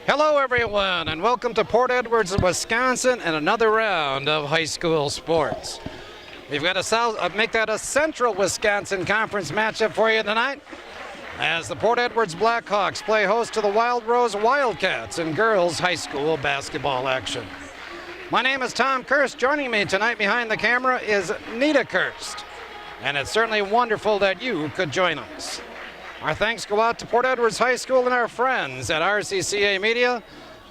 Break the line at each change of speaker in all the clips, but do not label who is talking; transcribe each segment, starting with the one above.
Hello everyone, and welcome to Port Edwards, Wisconsin, and another round of high school sports. We've got make that a Central Wisconsin Conference matchup for you tonight, as the Port Edwards Blackhawks play host to the Wild Rose Wildcats in girls high school basketball action. My name is Tom Kirst. Joining me tonight behind the camera is Nita Kirst, and it's certainly wonderful that you could join us. Our thanks go out to Port Edwards High School and our friends at RCCA Media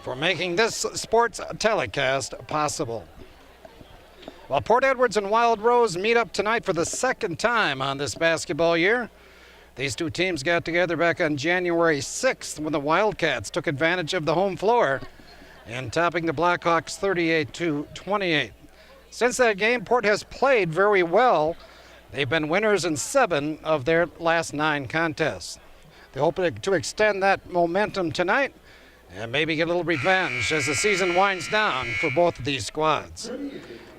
for making this sports telecast possible. While Port Edwards and Wild Rose meet up tonight for the second time on this basketball year, these two teams got together back on January 6th when the Wildcats took advantage of the home floor and topping the Blackhawks 38-28. Since that game, Port has played very well. They've been winners in 7 of their last 9 contests. They hope to extend that momentum tonight and maybe get a little revenge as the season winds down for both of these squads.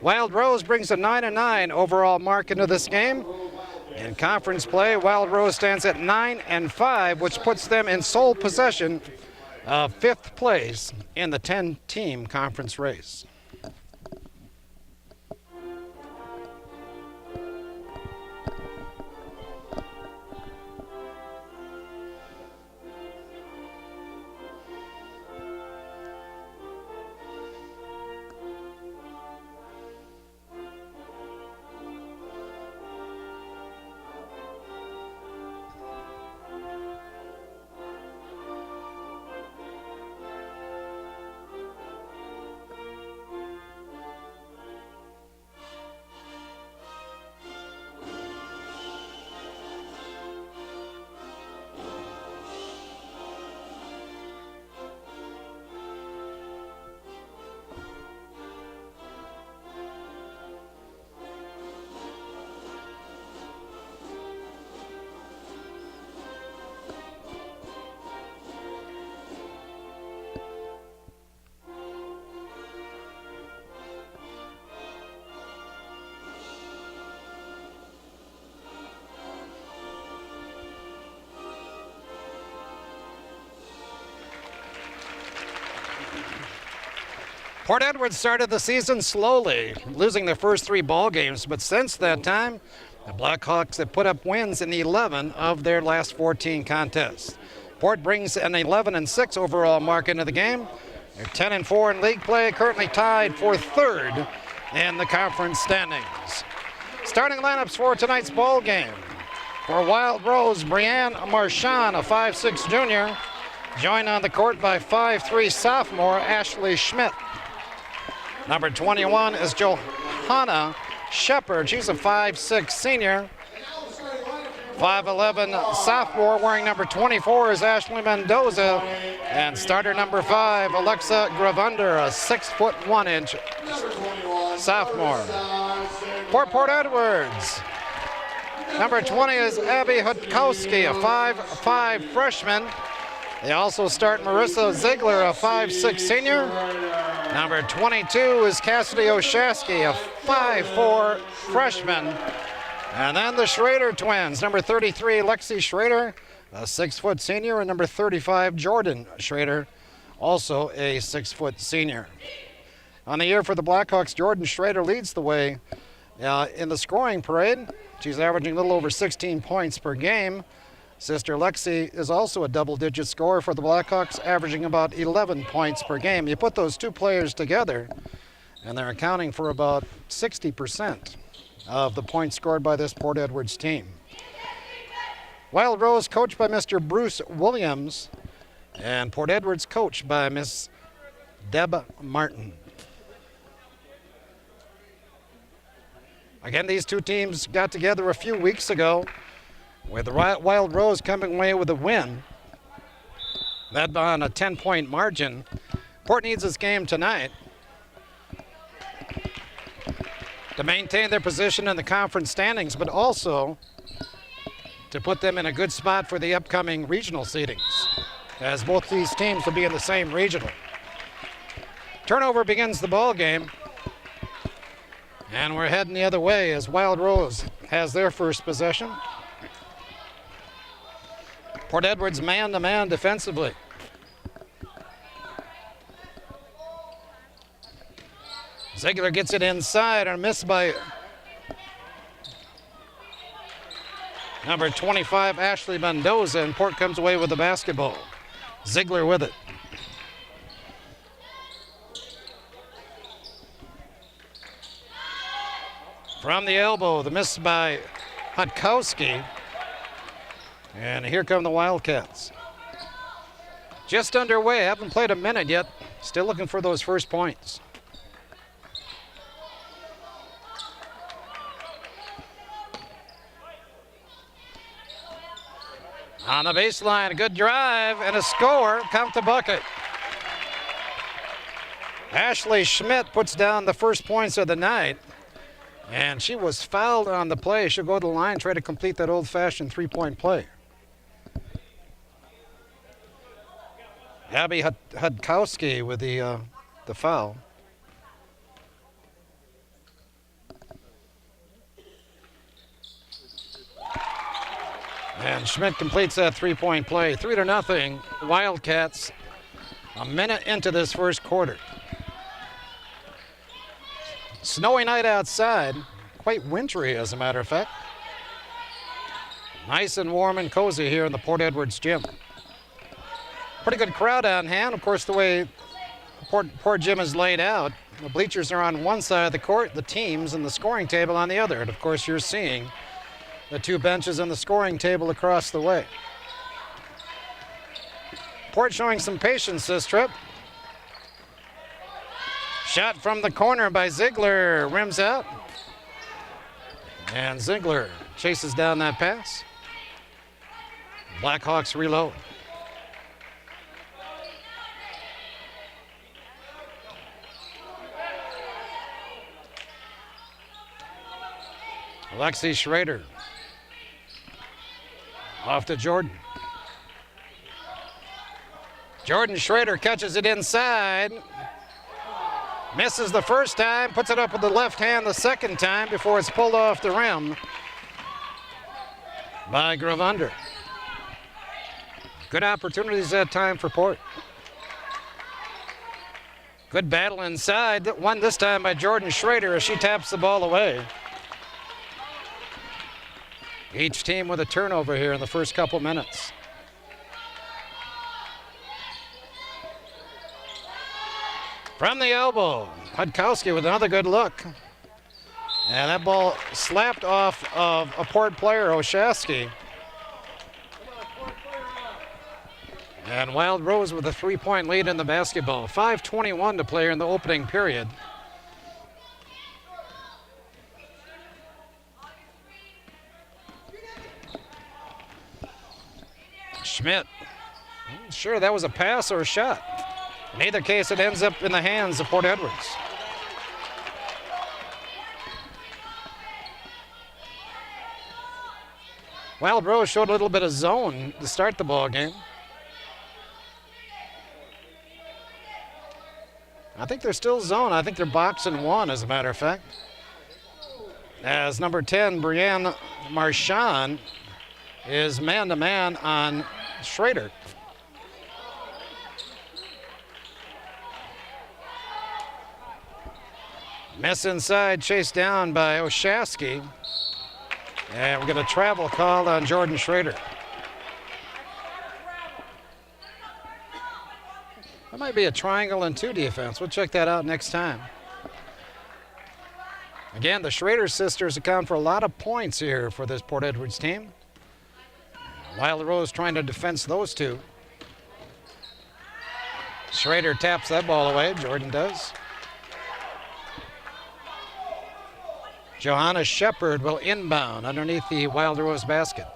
Wild Rose brings a 9-9 overall mark into this game. In conference play, Wild Rose stands at 9-5, which puts them in sole possession of 5th place in the 10-team conference race. Port Edwards started the season slowly, losing their first 3 ball games, but since that time, the Blackhawks have put up wins in 11 of their last 14 contests. Port brings an 11-6 overall mark into the game. They're 10-4 in league play, currently tied for 3rd in the conference standings. Starting lineups for tonight's ball game. For Wild Rose, Brianne Marchand, a 5'6" junior, joined on the court by 5'3" sophomore Ashley Schmidt. Number 21 is Johanna Shepard. She's a 5'6" senior. 5'11" sophomore wearing number 24 is Ashley Mendoza. And starter number 5, Alexa Gravander, a 6'1" sophomore. For Port Edwards, number 20 is Abby Hutkowski, a 5'5" freshman. They also start Marissa Ziegler, a 5'6" senior. Number 22 is Cassidy Oshaski, a 5'4" freshman. And then the Schrader twins, number 33, Lexi Schrader, a 6' senior, and number 35, Jordan Schrader, also a 6' senior. On the year for the Blackhawks, Jordan Schrader leads the way in the scoring parade. She's averaging a little over 16 points per game. Sister Lexi is also a double-digit scorer for the Blackhawks, averaging about 11 points per game. You put those two players together, and they're accounting for about 60% of the points scored by this Port Edwards team. Wild Rose coached by Mr. Bruce Williams, and Port Edwards coached by Miss Deb Martin. Again, these two teams got together a few weeks ago, with the Wild Rose coming away with a win. That on a 10-point margin. Port needs this game tonight to maintain their position in the conference standings, but also to put them in a good spot for the upcoming regional seedings, as both these teams will be in the same regional. Turnover begins the ball game, and we're heading the other way as Wild Rose has their first possession. Port Edwards man-to-man defensively. Ziegler gets it inside and missed by number 25, Ashley Mendoza, and Port comes away with the basketball. Ziegler with it. From the elbow, the miss by Hutkowski. And here come the Wildcats. Just underway, haven't played a minute yet. Still looking for those first points. On the baseline, a good drive and a score. Count the bucket. Ashley Schmidt puts down the first points of the night. And she was fouled on the play. She'll go to the line, try to complete that old-fashioned three-point play. Abby Hutkowski with the foul. And Schmidt completes that three-point play. 3-0, Wildcats, a minute into this first quarter. Snowy night outside, quite wintry as a matter of fact. Nice and warm and cozy here in the Port Edwards gym. Pretty good crowd on hand. Of course, the way Port gym is laid out, the bleachers are on one side of the court, the teams and the scoring table on the other. And of course, you're seeing the two benches and the scoring table across the way. Port showing some patience this trip. Shot from the corner by Ziegler, rims out. And Ziegler chases down that pass. Blackhawks reload. Alexi Schrader. Off to Jordan. Jordan Schrader catches it inside. Misses the first time, puts it up with the left hand the second time before it's pulled off the rim by Gravander. Good opportunities that time for Port. Good battle inside, won this time by Jordan Schrader as she taps the ball away. Each team with a turnover here in the first couple minutes. From the elbow, Hutkowski with another good look. And that ball slapped off of a Port player, Oshaski. And Wild Rose with a three-point lead in the basketball. 5:21 to play in the opening period. Schmidt. Sure, that was a pass or a shot. In either case, it ends up in the hands of Port Edwards. Wild Rose showed a little bit of zone to start the ball game. I think they're still zone. I think they're boxing one, as a matter of fact. As number 10, Brianne Marchand, is man-to-man on Schrader. Miss inside, chased down by Oshaski. And we're going to travel call on Jordan Schrader. That might be a triangle and two defense. We'll check that out next time. Again, the Schrader sisters account for a lot of points here for this Port Edwards team. Wild Rose trying to defense those two. Schrader taps that ball away. Jordan does. Johanna Shepard will inbound underneath the Wild Rose basket.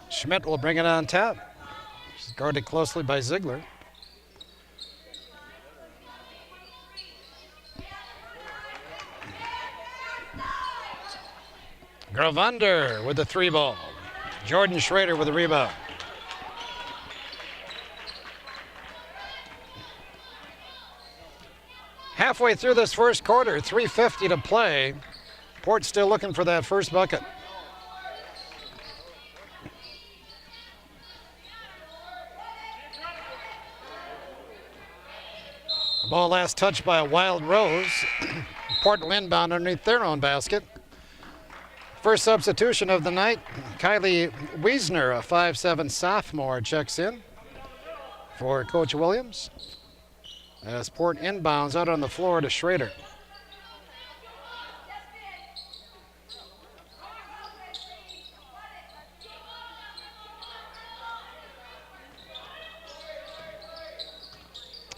Schmidt will bring it on top. She's guarded closely by Ziegler. Gravander with the three ball. Jordan Schrader with the rebound. Halfway through this first quarter, 3:50 to play. Port still looking for that first bucket. Ball last touched by a Wild Rose. Portland inbound underneath their own basket. First substitution of the night, Kylie Wiesner, a 5'7" sophomore, checks in for Coach Williams. As Port inbounds out on the floor to Schrader.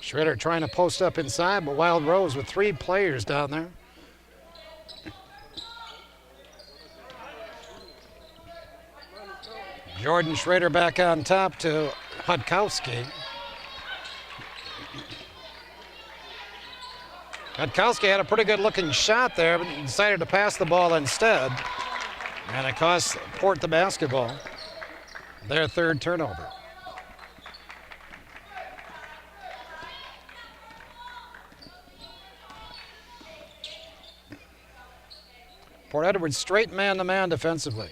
Schrader trying to post up inside, but Wild Rose with 3 players down there. Jordan Schrader back on top to Hudkowski. Hudkowski had a pretty good looking shot there, but decided to pass the ball instead. And it cost Port the basketball. Their 3rd turnover. Port Edwards straight man-to-man defensively.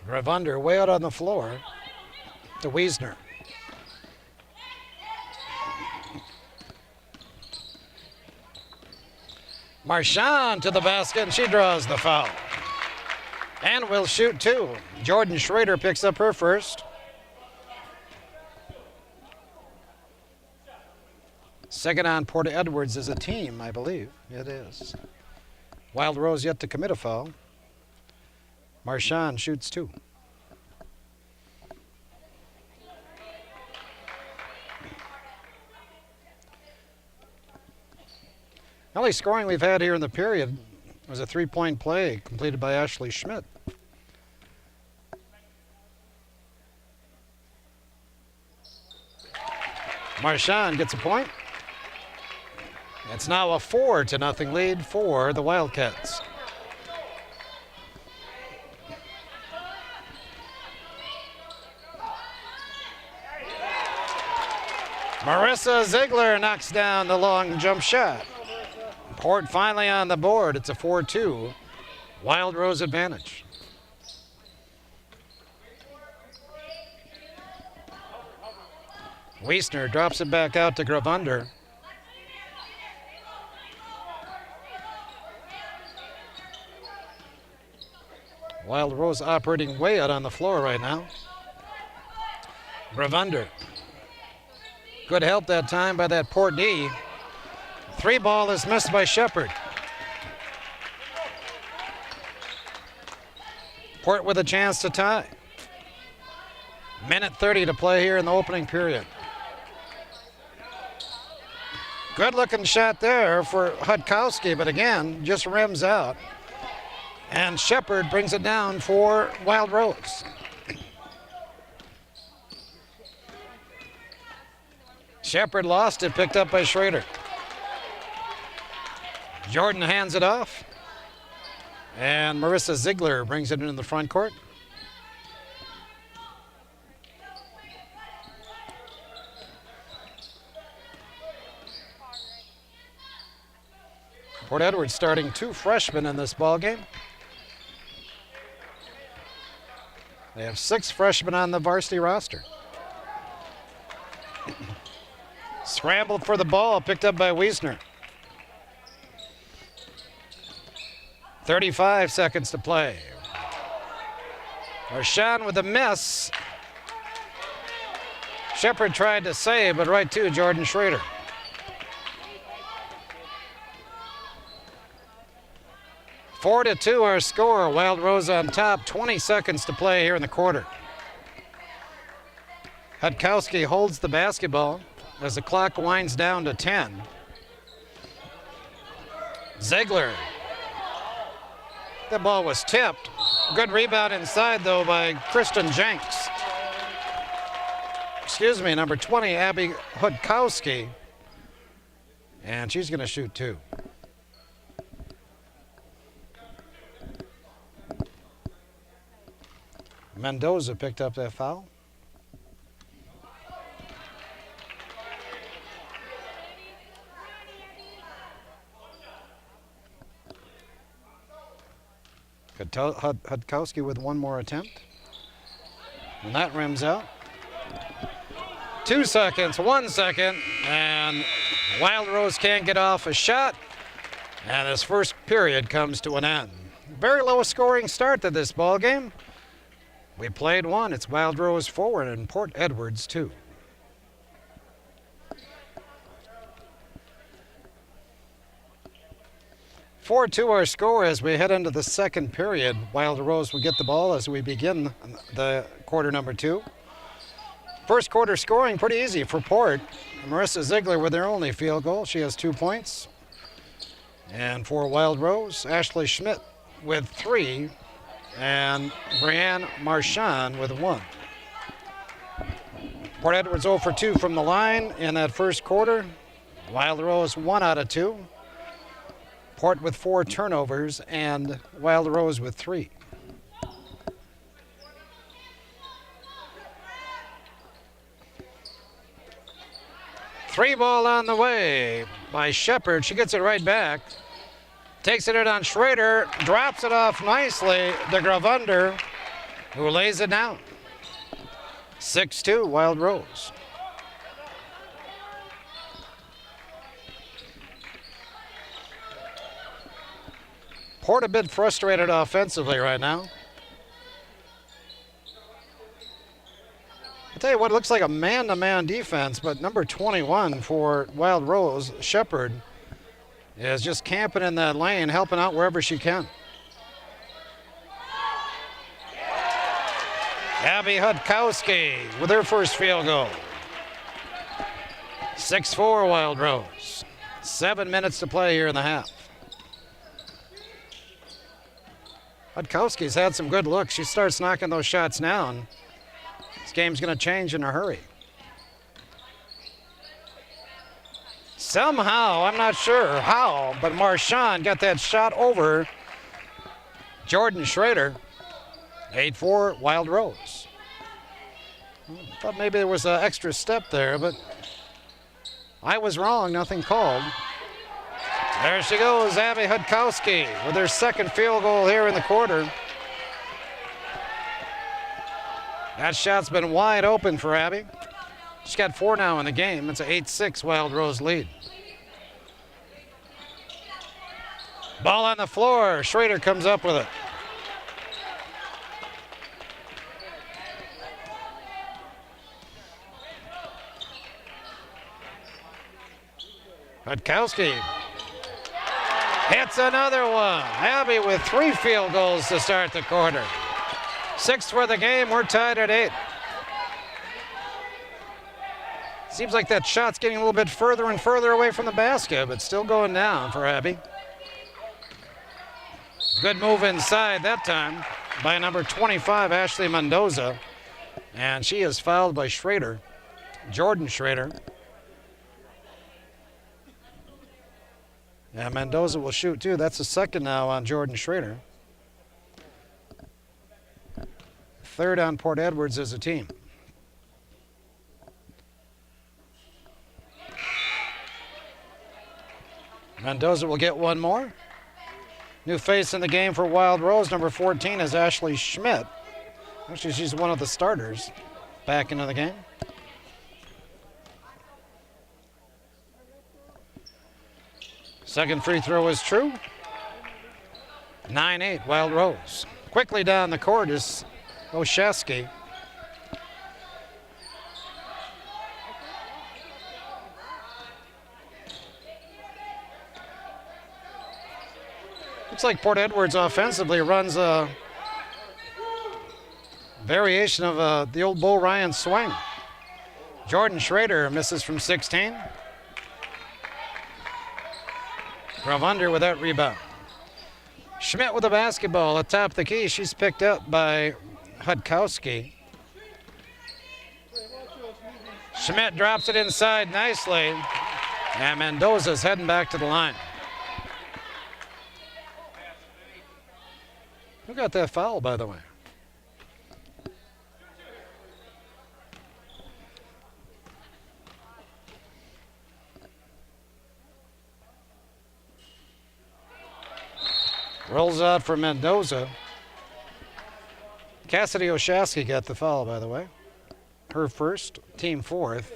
Gravunder way out on the floor to Wiesner. Marchand to the basket, and she draws the foul. And will shoot 2. Jordan Schrader picks up her first. Second on Port Edwards as a team, I believe. It is. Wild Rose yet to commit a foul. Marchand shoots 2. The only scoring we've had here in the period was a 3-point play completed by Ashley Schmidt. Marchand gets a point. It's now a 4-0 lead for the Wildcats. Marissa Ziegler knocks down the long jump shot. Port finally on the board. It's a 4-2 Wild Rose advantage. Wiesner drops it back out to Gravunder. Wild Rose operating way out on the floor right now. Gravunder. Good help that time by that Port D. 3 ball is missed by Shepard. Port with a chance to tie. Minute 30 to play here in the opening period. Good looking shot there for Hudkowski, but again, just rims out. And Shepard brings it down for Wild Rose. Shepard lost it, picked up by Schrader. Jordan hands it off. And Marissa Ziegler brings it into the front court. Port Edwards starting 2 freshmen in this ballgame. They have 6 freshmen on the varsity roster. Scrambled for the ball, picked up by Wiesner. 35 seconds to play. Marchand with a miss. Shepard tried to save, but right to Jordan Schrader. Four to 2 our score. Wild Rose on top. 20 seconds to play here in the quarter. Hudkowski holds the basketball as the clock winds down to 10. Ziegler. That ball was tipped. Good rebound inside, though, by Kristen Jenks. Excuse me, number 20, Abby Hudkowski. And she's going to shoot 2. Mendoza picked up that foul. Hudkowski with one more attempt. And that rims out. 2 seconds, 1 second, and Wild Rose can't get off a shot. And this first period comes to an end. Very low scoring start to this ball game. We played 1. It's Wild Rose 4 and Port Edwards 2. (4-2) our score as we head into the second period. Wild Rose will get the ball as we begin the quarter number 2. First quarter scoring pretty easy for Port. Marissa Ziegler with their only field goal. She has 2 points. And for Wild Rose, Ashley Schmidt with 3 and Brianne Marchand with 1. Port Edwards 0 for 2 from the line in that first quarter. Wild Rose 1 out of 2. Port with 4 turnovers and Wild Rose with 3. Three ball on the way by Shepard. She gets it right back. Takes it in on Schrader. Drops it off nicely to Gravander, who lays it down. 6-2 Wild Rose. Port a bit frustrated offensively right now. I'll tell you what, it looks like a man-to-man defense, but number 21 for Wild Rose, Shepard, is just camping in that lane, helping out wherever she can. Abby Hudkowski with her first field goal. 6-4 Wild Rose. 7 minutes to play here in the half. Hudkowski's had some good looks. She starts knocking those shots down. This game's going to change in a hurry. Somehow, I'm not sure how, but Marchand got that shot over Jordan Schrader. 8-4 Wild Rose. Thought maybe there was an extra step there, but I was wrong. Nothing called. There she goes, Abby Hudkowski with her second field goal here in the quarter. That shot's been wide open for Abby. She's got 4 now in the game. It's an 8-6 Wild Rose lead. Ball on the floor. Schrader comes up with it. Hudkowski hits another one. Abby with 3 field goals to start the quarter. 6th for the game. We're tied at 8. Seems like that shot's getting a little bit further and further away from the basket, but still going down for Abby. Good move inside that time by number 25, Ashley Mendoza. And she is fouled by Schrader, Jordan Schrader. And Mendoza will shoot too. That's the second now on Jordan Schrader. 3rd on Port Edwards as a team. Mendoza will get one more. New face in the game for Wild Rose, number 14, is Ashley Schmidt. Actually, she's one of the starters back into the game. Second free throw is true. 9-8 Wild Rose. Quickly down the court is Oshesky. Looks like Port Edwards offensively runs a variation of the old Bo Ryan swing. Jordan Schrader misses from 16. Gravander with that rebound. Schmidt with the basketball atop the key. She's picked up by Hudkowski. Schmidt drops it inside nicely. And Mendoza's heading back to the line. Who got that foul, by the way? Rolls out for Mendoza. Cassidy Oshasky got the foul, by the way. her first, team fourth.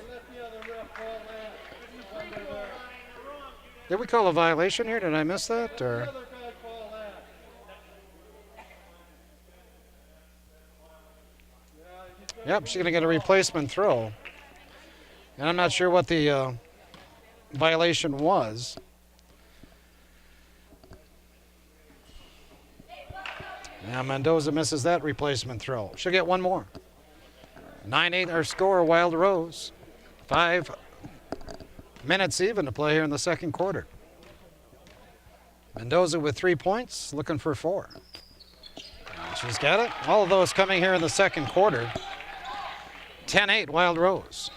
Did we call a violation here? Did I miss that? Or? Yep, she's going to get a replacement throw. And I'm not sure what the violation was. Now Mendoza misses that replacement throw. She'll get one more. 9-8 our score, Wild Rose. 5 minutes even to play here in the second quarter. Mendoza with 3 points, looking for 4. She's got it. All of those coming here in the second quarter. 10-8 Wild Rose.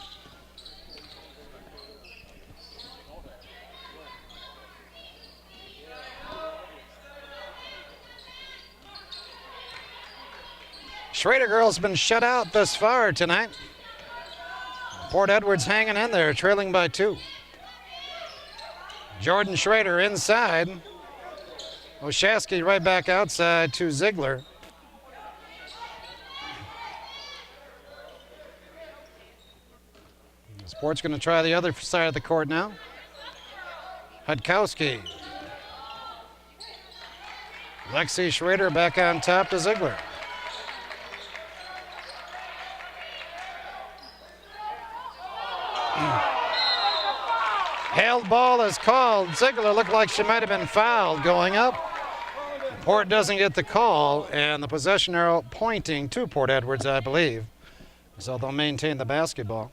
Schrader girls been shut out thus far tonight. Port Edwards hanging in there, trailing by 2. Jordan Schrader inside. Oshasky right back outside to Ziegler. Sport's going to try the other side of the court now. Hudkowski. Lexi Schrader back on top to Ziegler. Held ball is called. Ziegler looked like she might have been fouled going up. Port doesn't get the call, and the possession arrow pointing to Port Edwards, I believe. So they'll maintain the basketball.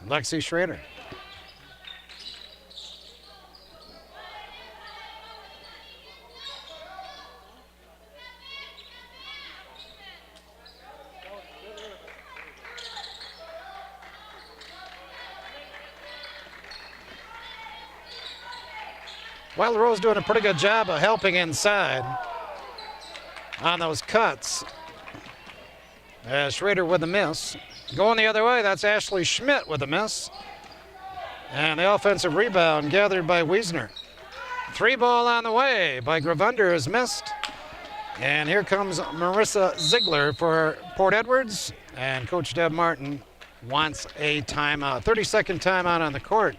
Lexi Schrader. Wild Rose doing a pretty good job of helping inside on those cuts. Schrader with a miss. Going the other way, that's Ashley Schmidt with a miss. And the offensive rebound gathered by Wiesner. 3 ball on the way by Gravander is missed. And here comes Marissa Ziegler for Port Edwards. And Coach Deb Martin wants a timeout. 30-second timeout on the court.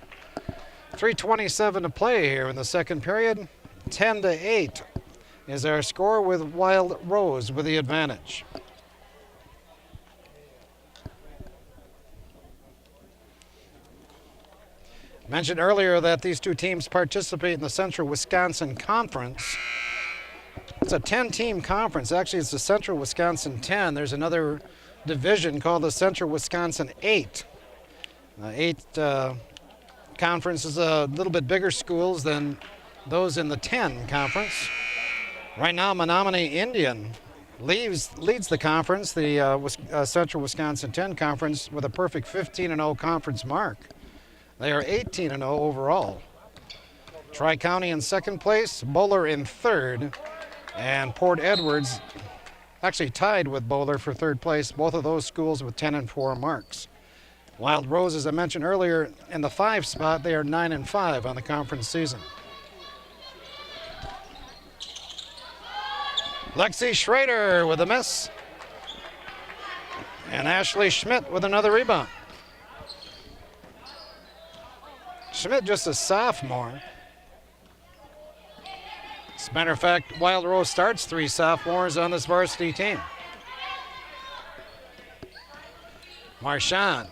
3:27 to play here in the second period. 10-8 is our score with Wild Rose with the advantage. Mentioned earlier that these two teams participate in the Central Wisconsin Conference. It's a 10-team conference. Actually, it's the Central Wisconsin 10. There's another division called the Central Wisconsin 8. 8 conferences, a little bit bigger schools than those in the 10 conference. Right now, Menominee Indian leads the conference, the Central Wisconsin 10 conference, with a perfect 15-0 conference mark. They are 18-0 overall. Tri-County in second place, Bowler in third, and Port Edwards actually tied with Bowler for third place, both of those schools with 10-4 marks. Wild Rose, as I mentioned earlier, in the 5 spot, they are 9-5 on the conference season. Lexi Schrader with a miss. And Ashley Schmidt with another rebound. Schmidt just a sophomore. As a matter of fact, Wild Rose starts 3 sophomores on this varsity team. Marchand.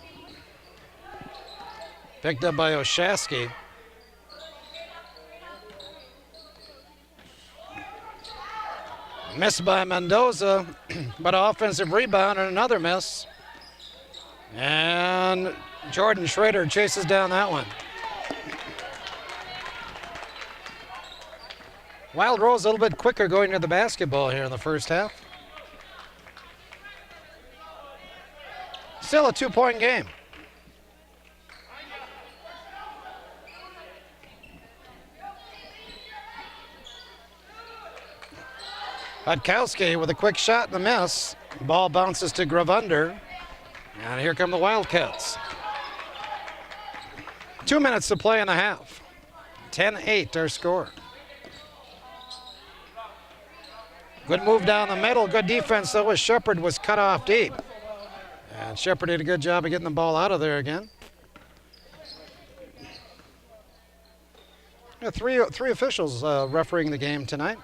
Picked up by Oshasky. Missed by Mendoza, but offensive rebound and another miss. And Jordan Schrader chases down that one. Wild Rose a little bit quicker going to the basketball here in the first half. Still a 2-point game. Hudkowski with a quick shot and a miss. Ball bounces to Gravander. And here come the Wildcats. 2 minutes to play in the half. 10-8 our score. Good move down the middle. Good defense, though, as Shepard was cut off deep. And Shepard did a good job of getting the ball out of there again. Yeah, three officials refereeing the game tonight.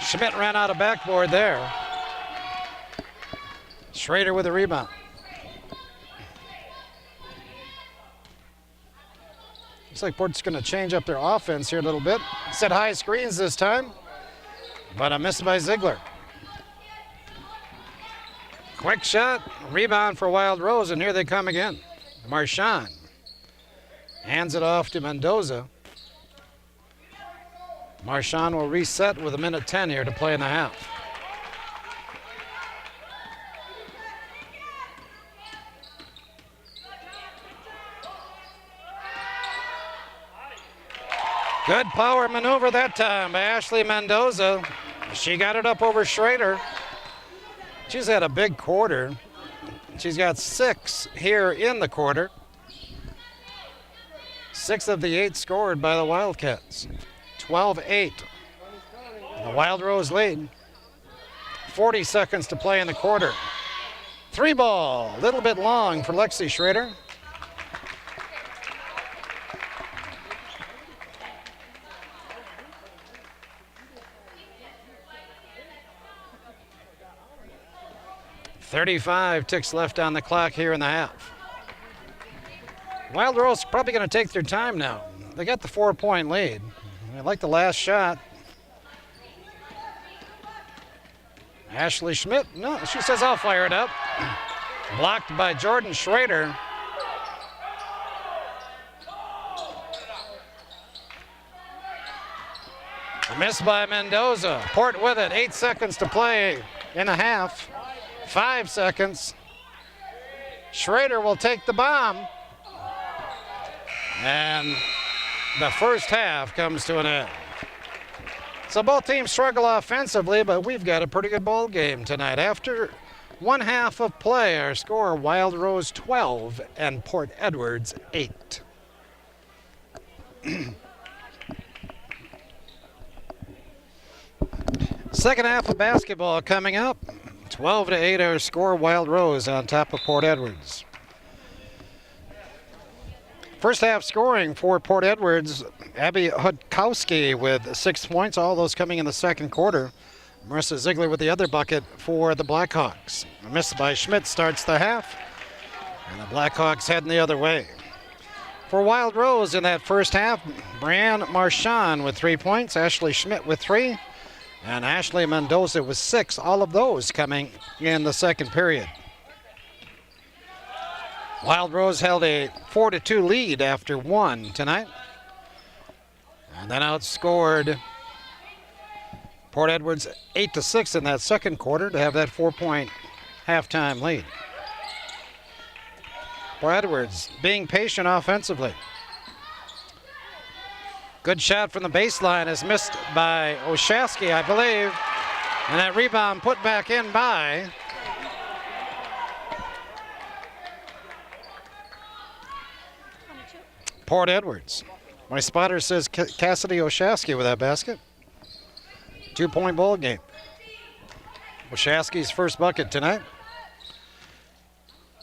Schmidt ran out of backboard there. Schrader with a rebound. Looks like Port's going to change up their offense here a little bit. Set high screens this time, but a miss by Ziegler. Quick shot, rebound for Wild Rose, and here they come again. Marchand hands it off to Mendoza. Marchand will reset with 1:10 here to play in the half. Good power maneuver that time by Ashley Mendoza. She got it up over Schrader. She's had a big quarter. She's got 6 here in the quarter. 6 of the 8 scored by the Wildcats. 12-8. The Wild Rose lead. 40 seconds to play in the quarter. 3 ball, a little bit long for Lexi Schrader. .35 ticks left on the clock here in the half. Wild Rose probably going to take their time now. They got the 4-point lead. I like the last shot. Ashley Schmidt, no, she says I'll fire it up. Blocked by Jordan Schrader. A miss by Mendoza. Port with it, 8 seconds to play in a half. 5 seconds. Schrader will take the bomb. And the first half comes to an end. So both teams struggle offensively, but we've got a pretty good ball game tonight. After one half of play, our score, Wild Rose 12 and Port Edwards 8. Second half of basketball coming up. 12-8 our score, Wild Rose on top of Port Edwards. First half scoring for Port Edwards, Abby Hudkowski with 6 points, all those coming in the second quarter. Marissa Ziegler with the other bucket for the Blackhawks. A miss by Schmidt starts the half, and the Blackhawks heading the other way. For Wild Rose in that first half, Brianne Marchand with 3 points, Ashley Schmidt with 3, and Ashley Mendoza with 6, all of those coming in the second period. Wild Rose held a 4-2 lead after 1 tonight, and then outscored Port Edwards 8-6 in that second quarter to have that 4-point halftime lead. Port Edwards being patient offensively. Good shot from the baseline is missed by Oshaski, I believe, and that rebound put back in by Port Edwards. My spotter says Cassidy Oshaski with that basket. 2-point ball game. Oshaski's first bucket tonight.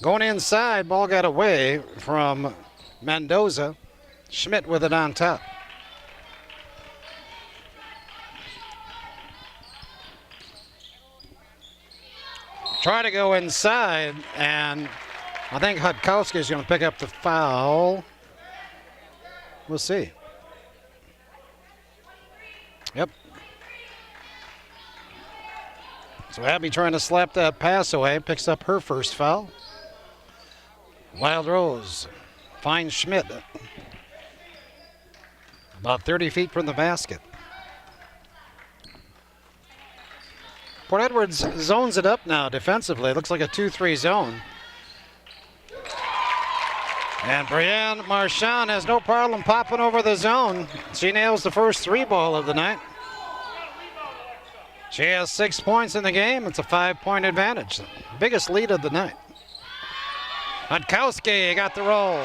Going inside, ball got away from Mendoza. Schmidt with it on top. Try to go inside, and I think Hudkowski is going to pick up the foul. We'll see. Yep. So Abby trying to slap that pass away, picks up her first foul. Wild Rose finds Schmidt about 30 feet from the basket. Port Edwards zones it up now defensively. It looks like a 2-3 zone. And Brianne Marchand has no problem popping over the zone. She nails the first 3 ball of the night. She has 6 points in the game. It's a 5-point advantage. Biggest lead of the night. Hudkowski got the roll.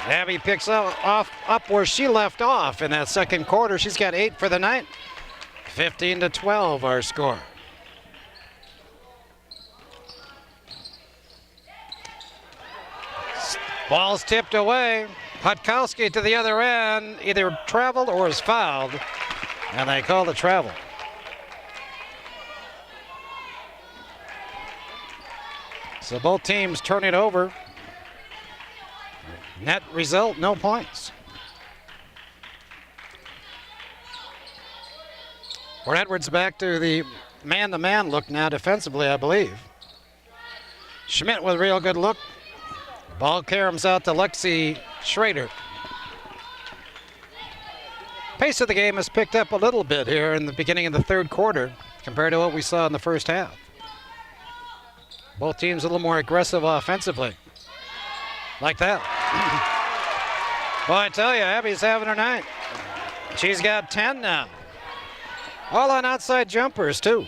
Abby picks up where she left off in that second quarter. She's got 8 for the night. 15-12 our score. Ball's tipped away. Hutkowski to the other end, either traveled or is fouled, and they call the travel. So both teams turn it over. Net result, no points. Port Edwards back to the man-to-man look now defensively, I believe. Schmidt with a real good look. Ball caroms out to Lexi Schrader. Pace of the game has picked up a little bit here in the beginning of the third quarter compared to what we saw in the first half. Both teams a little more aggressive offensively. Like that. Well, I tell you, Abby's having her night. She's got 10 now. All on outside jumpers, too.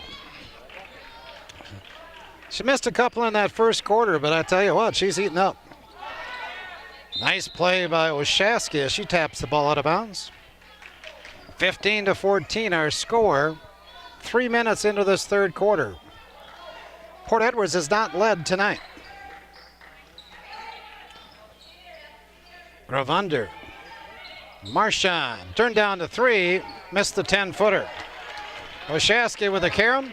She missed a couple in that first quarter, but I tell you what, she's eating up. Nice play by Oshaski as she taps the ball out of bounds. 15-14 our score. 3 minutes into this third quarter. Port Edwards has not led tonight. Gravander. Marchand turned down to 3, missed the 10-footer. Oshaski with a carom.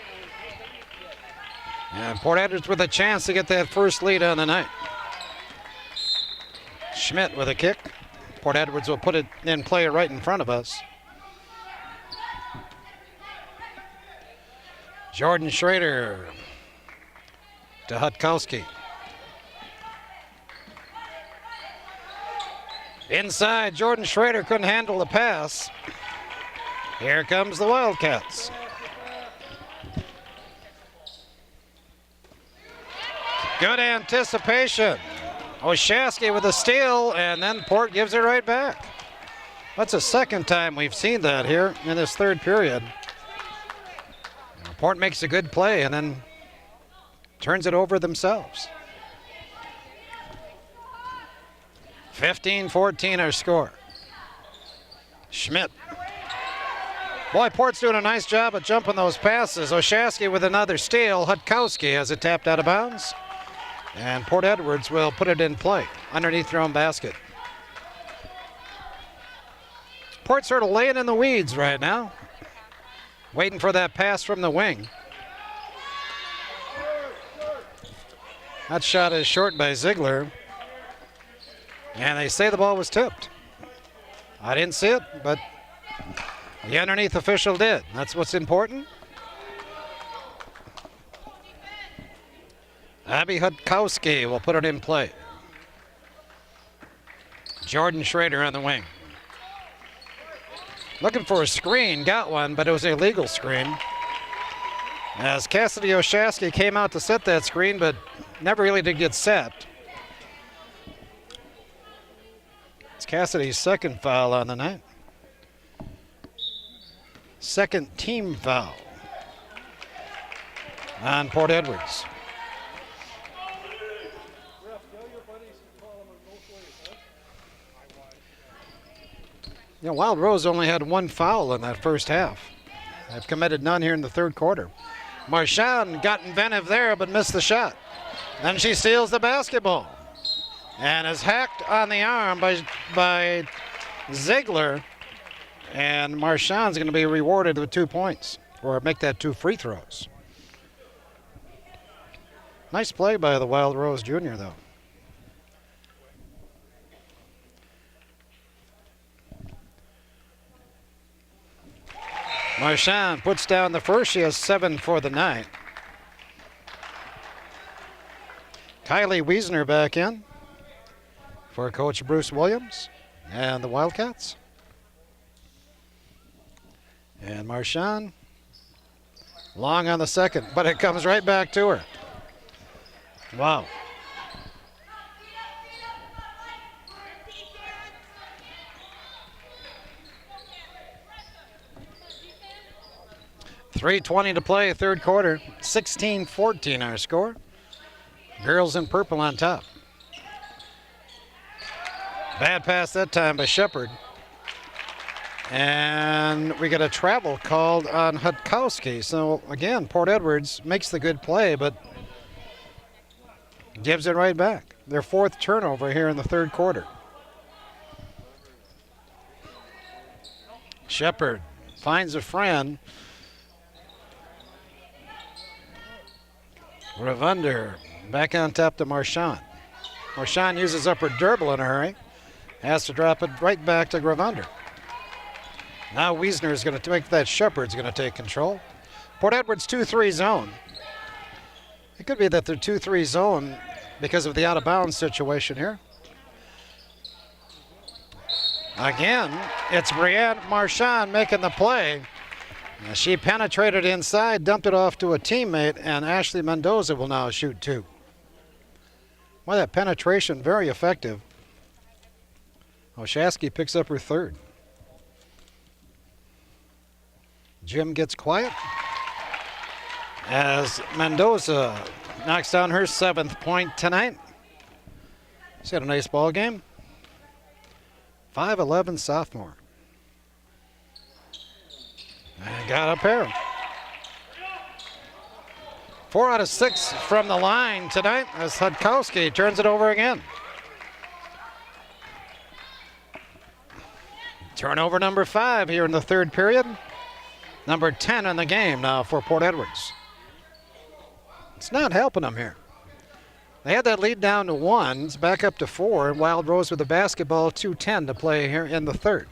And Port Edwards with a chance to get that first lead on the night. Schmidt with a kick. Port Edwards will put it in play right in front of us. Jordan Schrader to Hutkowski. Inside, Jordan Schrader couldn't handle the pass. Here comes the Wildcats. Good anticipation. Oshaski with a steal, and then Port gives it right back. That's the second time we've seen that here in this third period. Port makes a good play and then turns it over themselves. 15-14 our score. Schmidt. Boy, Port's doing a nice job of jumping those passes. Oshaski with another steal. Hutkowski has it tapped out of bounds. And Port Edwards will put it in play underneath their own basket. Port sort of laying in the weeds right now. Waiting for that pass from the wing. That shot is short by Ziegler. And they say the ball was tipped. I didn't see it, but the underneath official did. That's what's important. Abby Hutkowski will put it in play. Jordan Schrader on the wing. Looking for a screen, got one, but it was a illegal screen. As Cassidy Oshaski came out to set that screen, but never really did get set. It's Cassidy's second foul on the night. Second team foul on Port Edwards. You know, Wild Rose only had one foul in that first half. They've committed none here in the third quarter. Marchand got inventive there, but missed the shot. Then she steals the basketball and is hacked on the arm by Ziegler. And Marchand's going to be rewarded with 2 points, or make that 2 free throws. Nice play by the Wild Rose Jr., though. Marchand puts down the first. She has 7 for the night. Kylie Wiesner back in for Coach Bruce Williams and the Wildcats. And Marchand long on the second, but it comes right back to her. Wow. .320 to play, third quarter. 16-14 our score. Girls in purple on top. Bad pass that time by Shepard. And we got a travel called on Hudkowski. So again, Port Edwards makes the good play, but gives it right back. Their 4th turnover here in the 3rd quarter. Shepard finds a friend. Gravunder back on top to Marchand. Marchand uses upper dribble in a hurry. Has to drop it right back to Gravunder. Now Wiesner is going to make that. Shepard's going to take control. Port Edwards 2-3 zone. It could be that they're 2-3 zone because of the out of bounds situation here. Again, it's Brienne Marchand making the play. She penetrated inside, dumped it off to a teammate, and Ashley Mendoza will now shoot 2. Well, that penetration, very effective. Oshasky picks up her 3rd. Jim gets quiet as Mendoza knocks down her 7th point tonight. She's had a nice ball game. 5'11" sophomore. And got a pair. 4 out of 6 from the line tonight as Hudkowski turns it over again. Turnover number 5 here in the 3rd period. Number 10 in the game now for Port Edwards. It's not helping them here. They had that lead down to 1. It's back up to 4. And Wild Rose with the basketball, 2:10 to play here in the 3rd.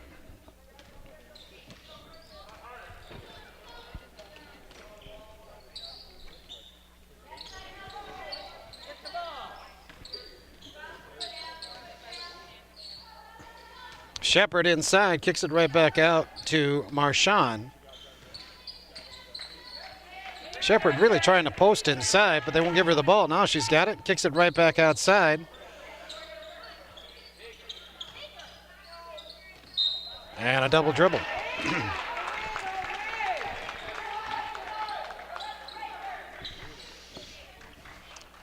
Shepard inside, kicks it right back out to Marchand. Shepard really trying to post inside, but they won't give her the ball. Now she's got it, kicks it right back outside. And a double dribble.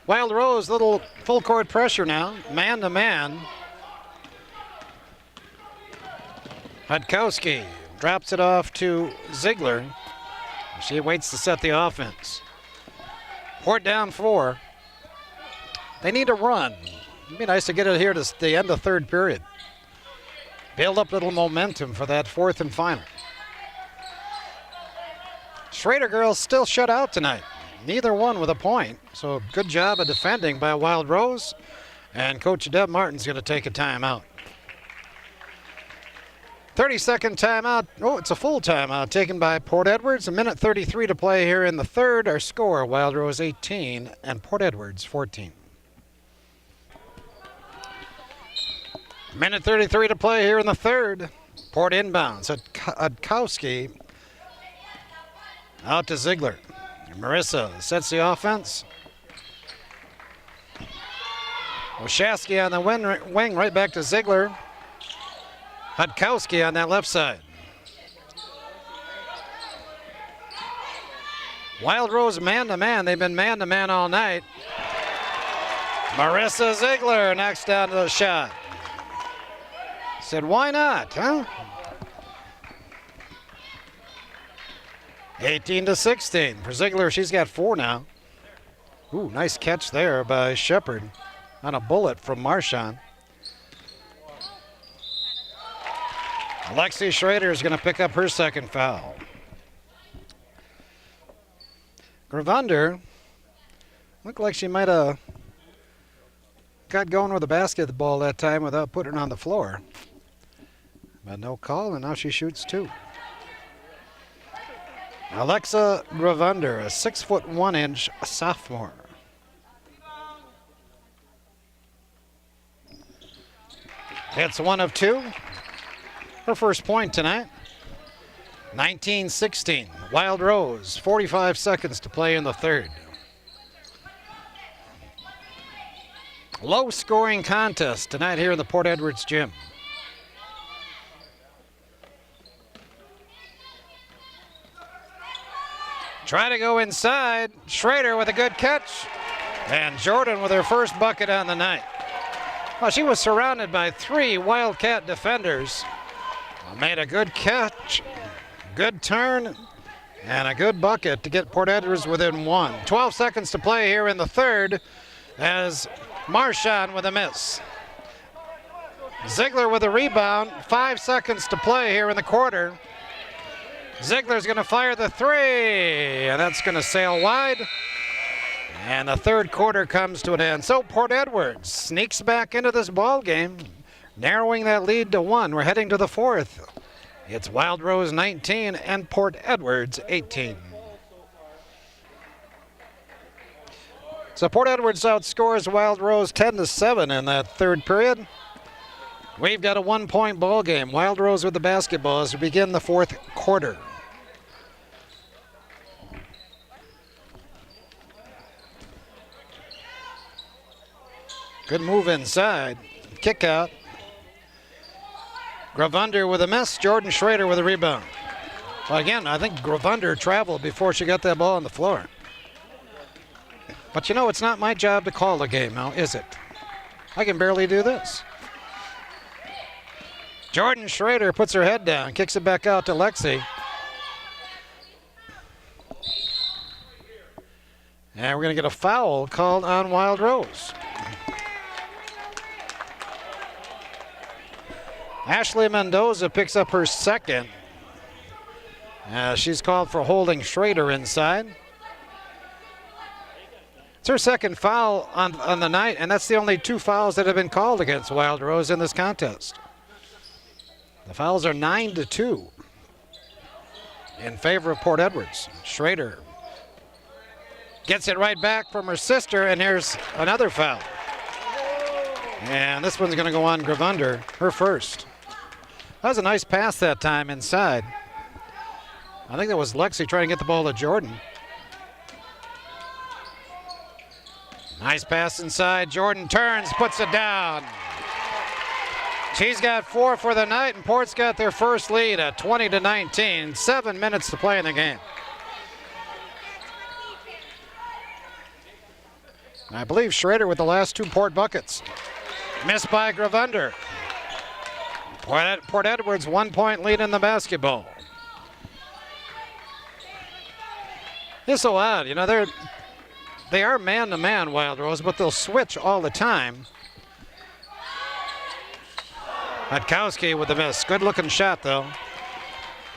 Wild Rose, little full court pressure now, man to man. Hudkowski drops it off to Ziegler. She waits to set the offense. Port down 4. They need a run. It'd be nice to get it here to the end of 3rd period. Build up a little momentum for that 4th and final. Schrader girls still shut out tonight. Neither one with a point. So good job of defending by Wild Rose. And Coach Deb Martin's going to take a timeout. 30-second timeout. Oh, it's a full timeout taken by Port Edwards. 1:33 to play here in the 3rd. Our score, Wild Rose 18 and Port Edwards 14. 1:33 to play here in the 3rd. Port inbounds. Hudkowski out to Ziegler. Marissa sets the offense. Oshasky on the wing, right back to Ziegler. Hudkowski on that left side. Wild Rose man-to-man. They've been man-to-man all night. Marissa Ziegler knocks down the shot. Said, why not, huh? 18-16 for Ziegler. She's got 4 now. Ooh, nice catch there by Shepard on a bullet from Marchand. Alexi Schrader is going to pick up her 2nd foul. Gravunder looked like she might have got going with the basketball that time without putting it on the floor. But no call, and now she shoots 2. Alexa Gravunder, a 6'1" sophomore. Hits 1 of 2. Her first point tonight. 19-16. Wild Rose, 45 seconds to play in the 3rd. Low scoring contest tonight here in the Port Edwards gym. Try to go inside. Schrader with a good catch. And Jordan with her first bucket on the night. Well, she was surrounded by 3 Wildcat defenders. Made a good catch, good turn, and a good bucket to get Port Edwards within 1. 12 seconds to play here in the third as Marchand with a miss. Ziegler with a rebound. 5 seconds to play here in the quarter. Ziegler's going to fire the 3, and that's going to sail wide. And the third quarter comes to an end. So Port Edwards sneaks back into this ball game, narrowing that lead to 1. We're heading to the fourth. It's Wild Rose 19 and Port Edwards 18. So Port Edwards outscores Wild Rose 10-7 in that third period. We've got a 1-point ball game. Wild Rose with the basketball as we begin the fourth quarter. Good move inside. Kick out. Gravander with a miss. Jordan Schrader with a rebound. Well, again, I think Gravander traveled before she got that ball on the floor. But you know, it's not my job to call the game now, is it? I can barely do this. Jordan Schrader puts her head down, kicks it back out to Lexi. And we're going to get a foul called on Wild Rose. Ashley Mendoza picks up her second. She's called for holding Schrader inside. It's her second foul on the night, and that's the only 2 fouls that have been called against Wild Rose in this contest. The fouls are 9-2 in favor of Port Edwards. Schrader gets it right back from her sister, and here's another foul. And this one's going to go on Gravander, her first. That was a nice pass that time inside. I think that was Lexi trying to get the ball to Jordan. Nice pass inside. Jordan turns, puts it down. She's got 4 for the night, and Port's got their first lead at 20-19. 7 minutes to play in the game. I believe Schrader with the last 2 Port buckets. Missed by Gravander. Port Edwards 1-point lead in the basketball. It's so odd, you know, they are man-to-man, Wild Rose, but they'll switch all the time. Matkowski with the miss. Good-looking shot, though.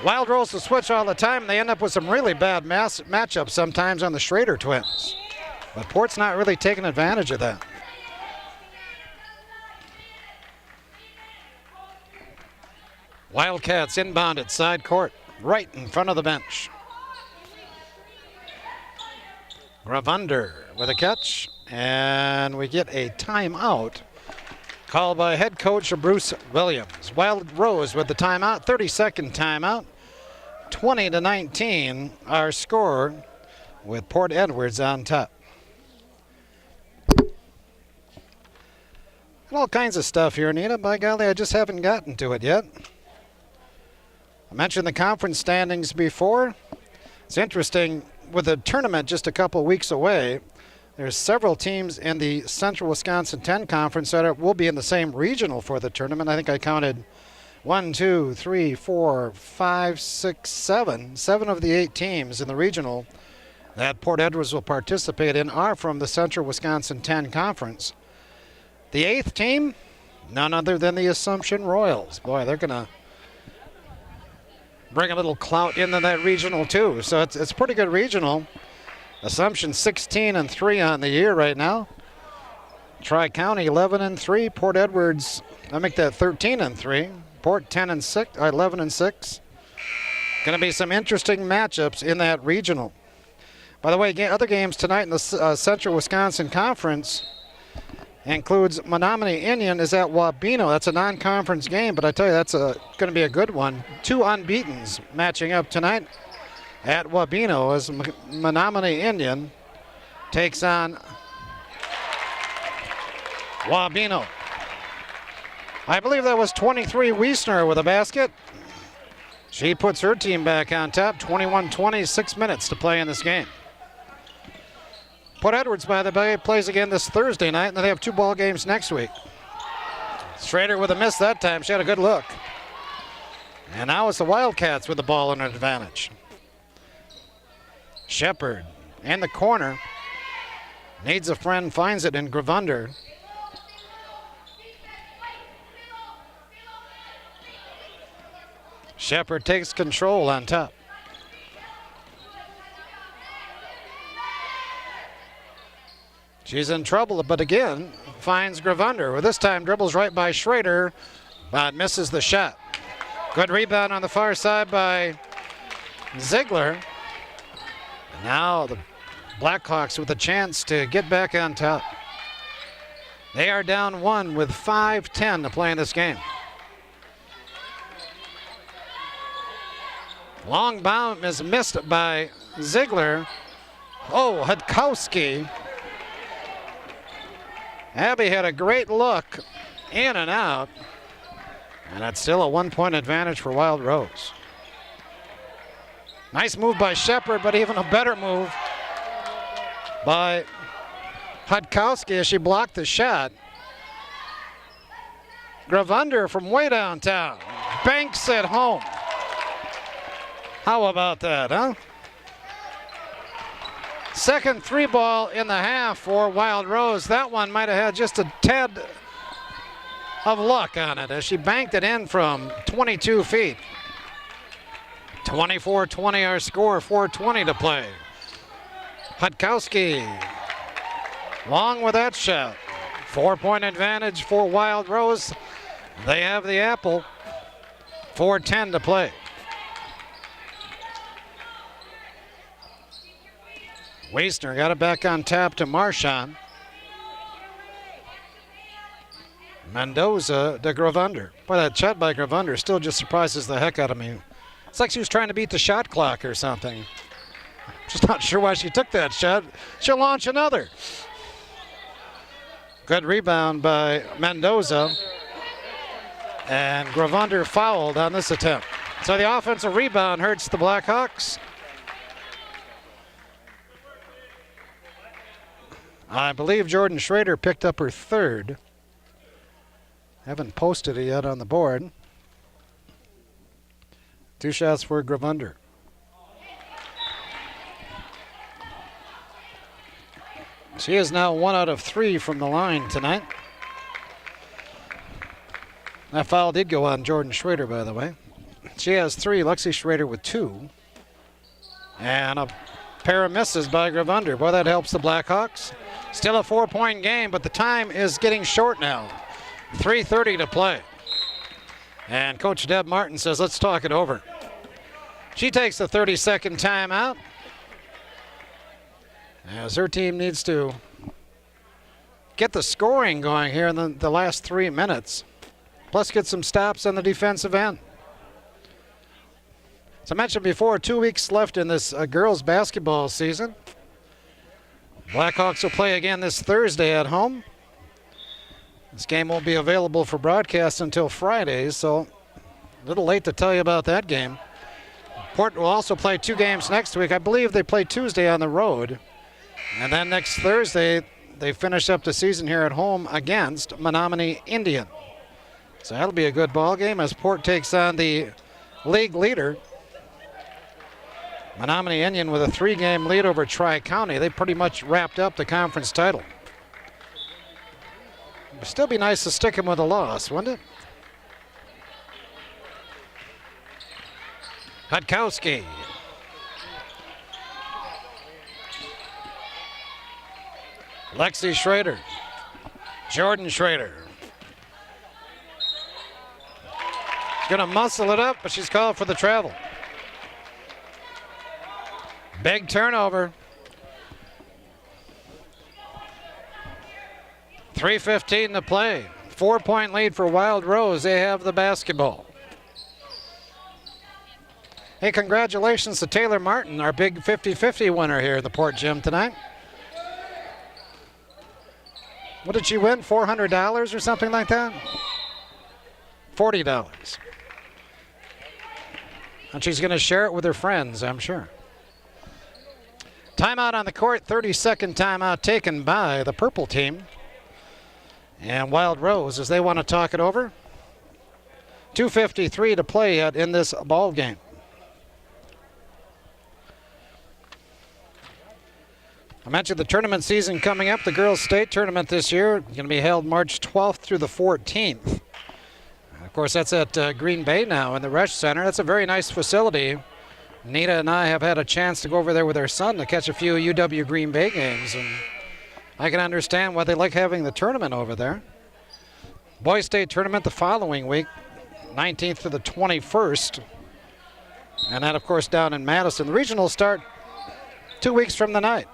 Wild Rose will switch all the time, and they end up with some really bad matchups sometimes on the Schrader twins. But Port's not really taking advantage of that. Wildcats inbound at side court, right in front of the bench. Gravander with a catch, and we get a timeout called by head coach Bruce Williams. Wild Rose with the timeout, 30-second timeout. 20-19, our score with Port Edwards on top. All kinds of stuff here, Nita. By golly, I just haven't gotten to it yet. I mentioned the conference standings before. It's interesting, with the tournament just a couple weeks away, there's several teams in the Central Wisconsin 10 Conference that will be in the same regional for the tournament. I think I counted 1, 2, 3, 4, 5, 6, 7. 7 of the 8 teams in the regional that Port Edwards will participate in are from the Central Wisconsin 10 Conference. The 8th team, none other than the Assumption Royals. Boy, they're going to bring a little clout into that regional too. So it's pretty good regional. Assumption 16-3 on the year right now. Tri-County 11-3. Port Edwards, I make that 13-3. Port 10-6, 11-6. Going to be some interesting matchups in that regional. By the way, other games tonight in the Central Wisconsin Conference includes Menominee Indian is at Wabeno. That's a non-conference game, but I tell you, that's going to be a good one. 2 unbeatens matching up tonight at Wabeno as Menominee Indian takes on Wabeno. I believe that was 23 Wiesner with a basket. She puts her team back on top. 21-20, 6 minutes to play in this game. Port Edwards, by the way, plays again this Thursday night, and then they have 2 ball games next week. Schrader with a miss that time. She had a good look. And now it's the Wildcats with the ball in an advantage. Shepard in the corner. Needs a friend, finds it in Gravander. Shepard takes control on top. She's in trouble, but again, finds Gravander. Well, this time dribbles right by Schrader, but misses the shot. Good rebound on the far side by Ziegler. And now the Blackhawks with a chance to get back on top. They are down one with 5:10 to play in this game. Long bomb is missed by Ziegler. Oh, Hudkowski. Abby had a great look in and out. And that's still a 1-point advantage for Wild Rose. Nice move by Shepard, but even a better move by Hudkowski as she blocked the shot. Gravander from way downtown banks it home. How about that, huh? Second three ball in the half for Wild Rose. That one might have had just a tad of luck on it as she banked it in from 22 feet. 24-20 our score, 4:20 to play. Hudkowski long with that shot. 4-point advantage for Wild Rose. They have the apple. 4:10 to play. Waisner got it back on tap to Marchand. Mendoza to Gravander. Boy, that shot by Gravander still just surprises the heck out of me. It's like she was trying to beat the shot clock or something. Just not sure why she took that shot. She'll launch another. Good rebound by Mendoza. And Gravander fouled on this attempt. So the offensive rebound hurts the Blackhawks. I believe Jordan Schrader picked up her third. Haven't posted it yet on the board. 2 shots for Gravander. She is now 1 out of 3 from the line tonight. That foul did go on Jordan Schrader, by the way. She has 3, Lexi Schrader with 2. And a pair of misses by Gravander. Boy, that helps the Blackhawks. Still a 4-point game, but the time is getting short now. 3:30 to play. And Coach Deb Martin says, let's talk it over. She takes the 30-second timeout as her team needs to get the scoring going here in the last 3 minutes, plus get some stops on the defensive end. As I mentioned before, 2 weeks left in this girls basketball season. Blackhawks will play again this Thursday at home. This game won't be available for broadcast until Friday, so a little late to tell you about that game. Port will also play 2 games next week. I believe they play Tuesday on the road. And then next Thursday, they finish up the season here at home against Menominee Indian. So that'll be a good ball game as Port takes on the league leader, Menominee Indian, with a 3-game lead over Tri-County. They pretty much wrapped up the conference title. It'd still be nice to stick him with a loss, wouldn't it? Hudkowski. Lexi Schrader. Jordan Schrader. She's going to muscle it up, but she's called for the travel. Big turnover. 3:15 to play. 4-point lead for Wild Rose. They have the basketball. Hey, congratulations to Taylor Martin, our big 50-50 winner here at the Port Gym tonight. What did she win? $400 or something like that? $40. And she's going to share it with her friends, I'm sure. Timeout on the court. 30-second timeout taken by the purple team. and Wild Rose as they want to talk it over. 2:53 to play yet in this ball game. I mentioned the tournament season coming up. The girls' state tournament this year going to be held March 12th through the 14th. Of course, that's at Green Bay now in the Resch Center. That's a very nice facility. Nita and I have had a chance to go over there with our son to catch a few UW Green Bay games, and I can understand why they like having the tournament over there. Boys' State tournament the following week, 19th to the 21st, and that, of course, down in Madison. The regionals start 2 weeks from the night,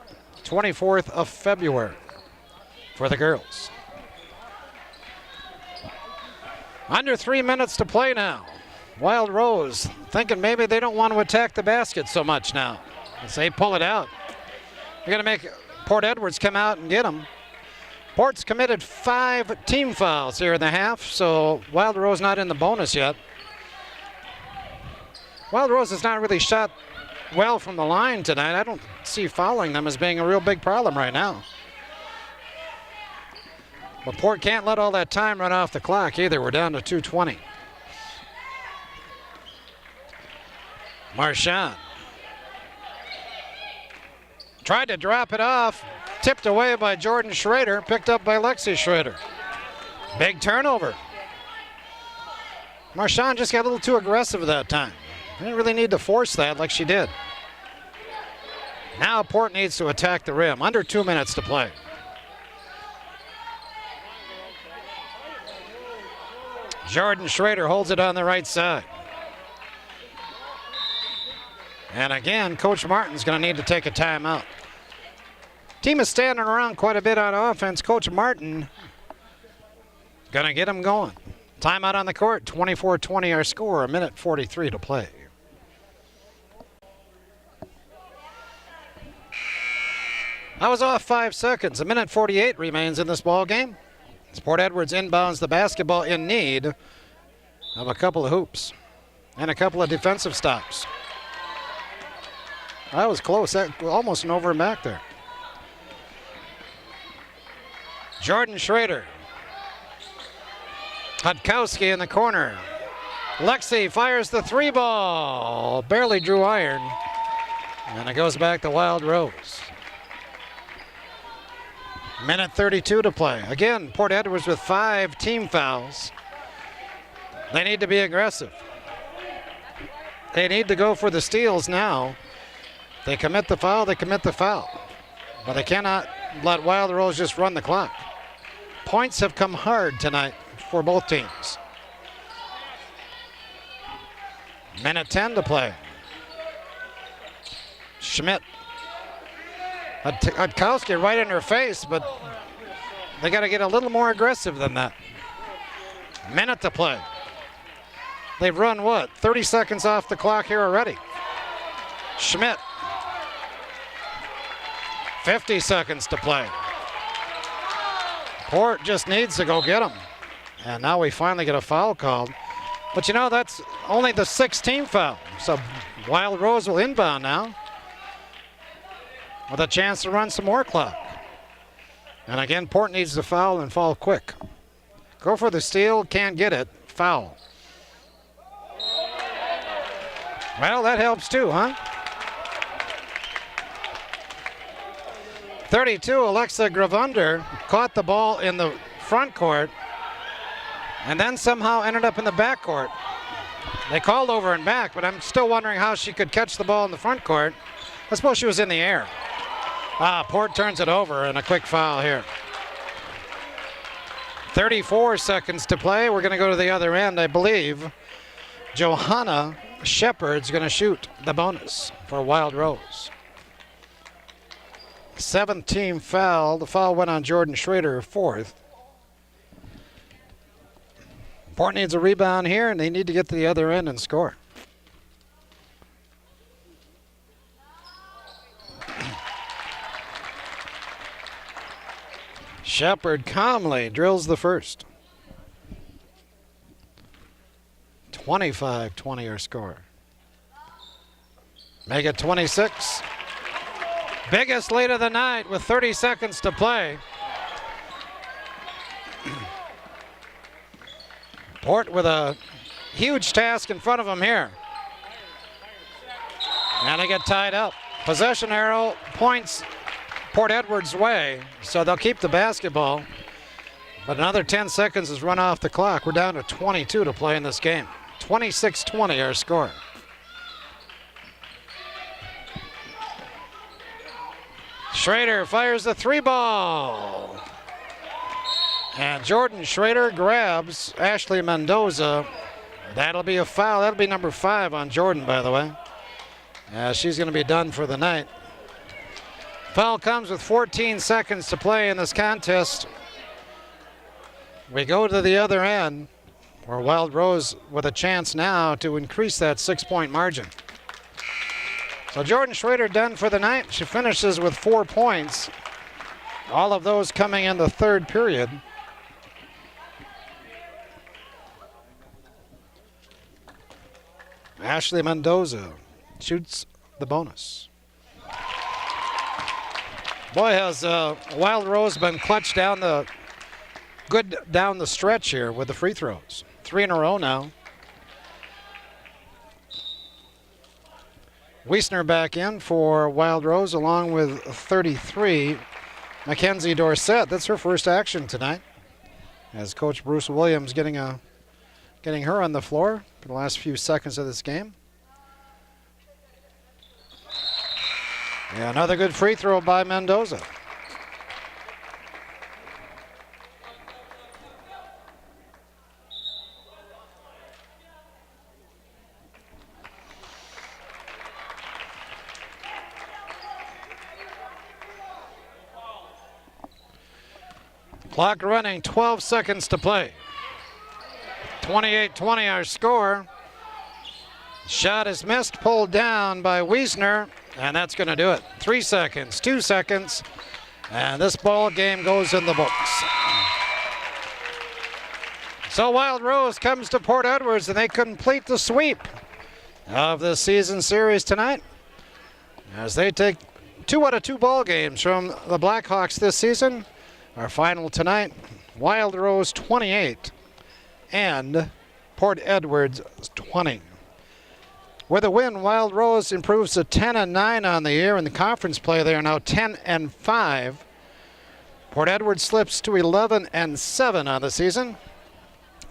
24th of February for the girls. Under 3 minutes to play now. Wild Rose thinking maybe they don't want to attack the basket so much now as they pull it out. They're going to make Port Edwards come out and get them. Port's committed 5 team fouls here in the half, so Wild Rose not in the bonus yet. Wild Rose has not really shot well from the line tonight. I don't see fouling them as being a real big problem right now. But Port can't let all that time run off the clock either. We're down to 2:20. Marchand tried to drop it off, tipped away by Jordan Schrader, picked up by Lexi Schrader. Big turnover. Marchand just got a little too aggressive that time. Didn't really need to force that like she did. Now Port needs to attack the rim. Under 2 minutes to play. Jordan Schrader holds it on the right side. And again, Coach Martin's going to need to take a timeout. Team is standing around quite a bit on offense. Coach Martin going to get them going. Timeout on the court, 24-20 our score, 1:43 to play. I was off 5 seconds. 1:48 remains in this ball game. As Port Edwards inbounds the basketball in need of a couple of hoops and a couple of defensive stops. That was close. That almost an over and back there. Jordan Schrader. Hudkowski in the corner. Lexi fires the 3 ball. Barely drew iron. And it goes back to Wild Rose. 1:32 to play. Again, Port Edwards with 5 team fouls. They need to be aggressive. They need to go for the steals now. They commit the foul, they commit the foul. But they cannot let Wild Rose just run the clock. Points have come hard tonight for both teams. 1:10 to play. Schmidt. Hudkowski right in her face, but they got to get a little more aggressive than that. Minute to play. They've run, what, 30 seconds off the clock here already. Schmidt. 50 seconds to play. Port just needs to go get them. And now we finally get a foul called. But you know, that's only the 6th team foul. So Wild Rose will inbound now with a chance to run some more clock. And again, Port needs to foul and foul quick. Go for the steal, can't get it, foul. Well, that helps too, huh? 32, Alexa Gravander caught the ball in the front court and then somehow ended up in the back court. They called over and back, but I'm still wondering how she could catch the ball in the front court. I suppose she was in the air. Port turns it over and a quick foul here. 34 seconds to play. We're going to go to the other end, I believe. Johanna Shepard's going to shoot the bonus for Wild Rose. 7th team foul. The foul went on Jordan Schrader, 4th. Port needs a rebound here, and they need to get to the other end and score. Shepard calmly drills the first. 25-20 our score. Make it 26. Biggest lead of the night with 30 seconds to play. Port with a huge task in front of them here. And they get tied up. Possession arrow points Port Edwards' way, so they'll keep the basketball. But another 10 seconds is run off the clock. We're down to 22 to play in this game. 26-20 our score. Schrader fires the 3-ball. And Jordan Schrader grabs Ashley Mendoza. That'll be a foul. That'll be number 5 on Jordan, by the way. She's going to be done for the night. Foul comes with 14 seconds to play in this contest. We go to the other end, where Wild Rose with a chance now to increase that 6-point margin. So Jordan Schrader done for the night. She finishes with 4 points. All of those coming in the third period. Ashley Mendoza shoots the bonus. Boy, has Wild Rose been clutched down the stretch here with the free throws. 3 in a row now. Wiesner back in for Wild Rose along with 33. Mackenzie Dorsett, that's her first action tonight. As Coach Bruce Williams getting her on the floor for the last few seconds of this game. Yeah, another good free throw by Mendoza. Clock running, 12 seconds to play. 28-20 our score. Shot is missed, pulled down by Wiesner, and that's going to do it. 3 seconds, 2 seconds, and this ball game goes in the books. So Wild Rose comes to Port Edwards, and they complete the sweep of this season series tonight as they take 2 out of 2 ball games from the Blackhawks this season. Our final tonight, Wild Rose 28 and Port Edwards 20. With a win, Wild Rose improves to 10-9 on the year. In the conference play, they are now 10-5. Port Edwards slips to 11-7 on the season.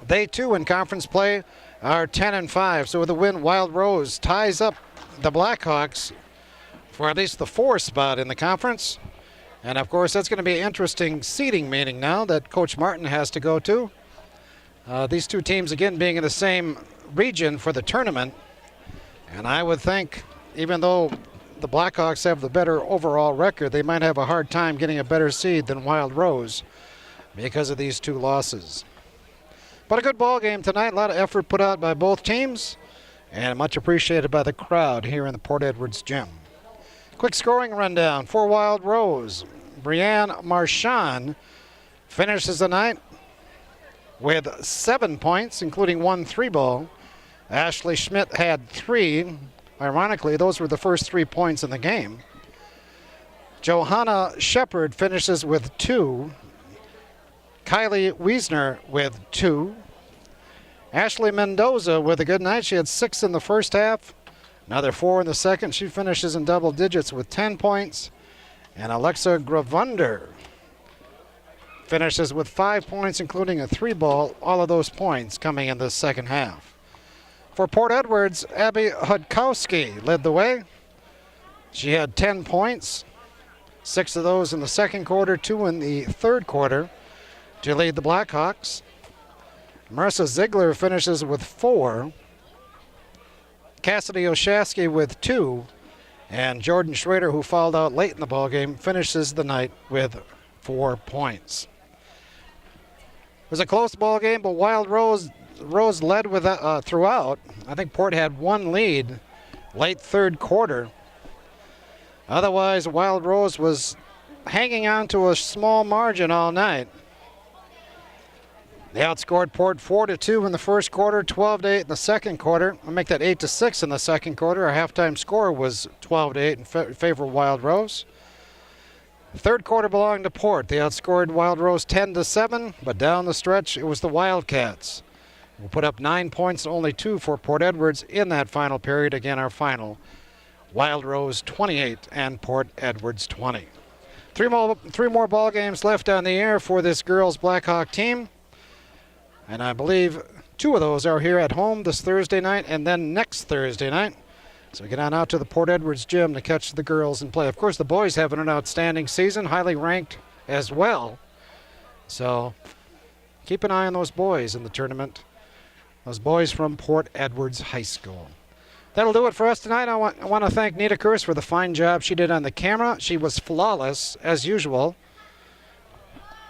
They too in conference play are 10-5. So with a win, Wild Rose ties up the Blackhawks for at least the 4th spot in the conference. And of course, that's going to be an interesting seeding meeting now that Coach Martin has to go to. These two teams, again, being in the same region for the tournament. And I would think, even though the Blackhawks have the better overall record, they might have a hard time getting a better seed than Wild Rose because of these 2 losses. But a good ball game tonight. A lot of effort put out by both teams, and much appreciated by the crowd here in the Port Edwards gym. Quick scoring rundown for Wild Rose. Brianne Marchand finishes the night with 7 points, including 1 3-ball. Ashley Schmidt had 3. Ironically, those were the first 3 points in the game. Johanna Shepard finishes with 2. Kylie Wiesner with 2. Ashley Mendoza with a good night. She had 6 in the first half. Another 4 in the second. She finishes in double digits with 10 points. And Alexa Gravander finishes with 5 points, including a 3-ball. All of those points coming in the second half. For Port Edwards, Abby Hudkowski led the way. She had 10 points, 6 of those in the second quarter, 2 in the third quarter to lead the Blackhawks. Marissa Ziegler finishes with 4. Cassidy Oshasky with 2, and Jordan Schrader, who fouled out late in the ballgame, finishes the night with 4 points. It was a close ball game, but Wild Rose led with throughout. I think Port had 1 lead late third quarter. Otherwise, Wild Rose was hanging on to a small margin all night. They outscored Port 4-2 in the first quarter, 12-8 in the second quarter. I'll make that 8-6 in the second quarter. Our halftime score was 12-8 in favor of Wild Rose. Third quarter belonged to Port. They outscored Wild Rose 10-7, but down the stretch, it was the Wildcats will put up 9 points, only 2 for Port Edwards in that final period. Again, our final, Wild Rose 28 and Port Edwards 20. Three more ball games left on the air for this girls Blackhawk team. And I believe 2 of those are here at home this Thursday night and then next Thursday night. So get on out to the Port Edwards gym to catch the girls in play. Of course, the boys having an outstanding season, highly ranked as well. So keep an eye on those boys in the tournament. Those boys from Port Edwards High School. That'll do it for us tonight. I want to thank Nita Kirst for the fine job she did on the camera. She was flawless, as usual.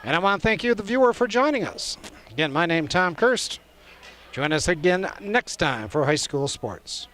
And I want to thank you, the viewer, for joining us. Again, my name's Tom Kirst. Join us again next time for High School Sports.